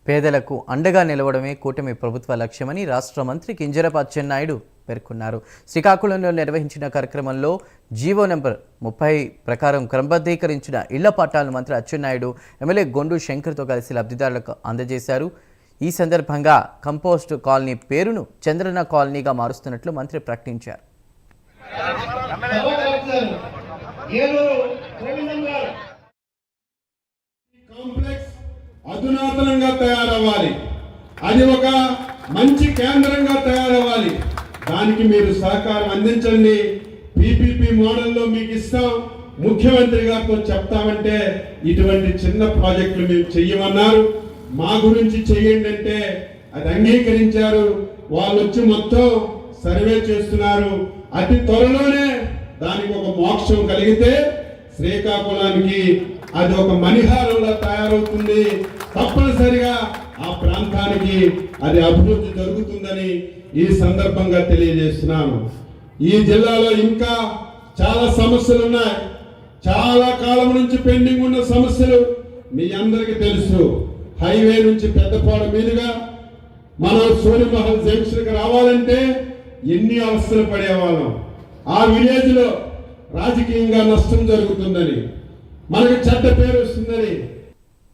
పేదలకు అండగా నిలవడమే కూటమి ప్రభుత్వ లక్ష్యమని రాష్ట్ర మంత్రి కింజరాపు అచ్చెన్నాయుడు పేర్కొన్నారు. శ్రీకాకుళంలో నిర్వహించిన కార్యక్రమంలో జీవో నెంబర్ 30 ప్రకారం క్రమబద్ధీకరించిన ఇళ్ల పట్టాలను మంత్రి అచ్చెన్నాయుడు ఎమ్మెల్యే గొండు శంకర్తో కలిసి లబ్ధిదారులకు అందజేశారు. ఈ సందర్భంగా కంపోస్ట్ కాలనీ పేరును చంద్రన్న కాలనీగా మారుస్తున్నట్లు మంత్రి ప్రకటించారు. అధునాతనంగా తయారవ్వాలి, అది ఒక మంచి కేంద్రంగా తయారవ్వాలి. దానికి మీరు సహకారం అందించండి. పీపీపీ మోడల్లో మీకు ఇస్తాం, ముఖ్యమంత్రి గారితో చెప్తామంటే ఇటువంటి చిన్న ప్రాజెక్టులు మీరు చెయ్యమన్నారు. మా గురించి చెయ్యండి అంటే అది అంగీకరించారు. వాళ్ళు వచ్చి మొత్తం సర్వే చేస్తున్నారు. అతి త్వరలోనే దానికి ఒక మోక్షం కలిగితే శ్రీకాకుళానికి అది ఒక మణిహారంలా తయారవుతుంది. తప్పనిసరిగా ఆ ప్రాంతానికి అది అభివృద్ధి జరుగుతుందని ఈ సందర్భంగా తెలియజేస్తున్నాను. ఈ జిల్లాలో ఇంకా చాలా సమస్యలు ఉన్నాయి. చాలా కాలం నుంచి పెండింగ్ ఉన్న సమస్యలు మీ అందరికీ తెలుసు. హైవే నుంచి పెద్దపాడు మీదుగా మనం సోనిమహల్ జంక్షన్కి రావాలంటే ఎన్ని అవస్థలు పడేవాళ్ళం. ఆ విలేజ్ లో రాజకీయంగా నష్టం జరుగుతుందని, మనకు చెడ్డ పేరు వస్తుందని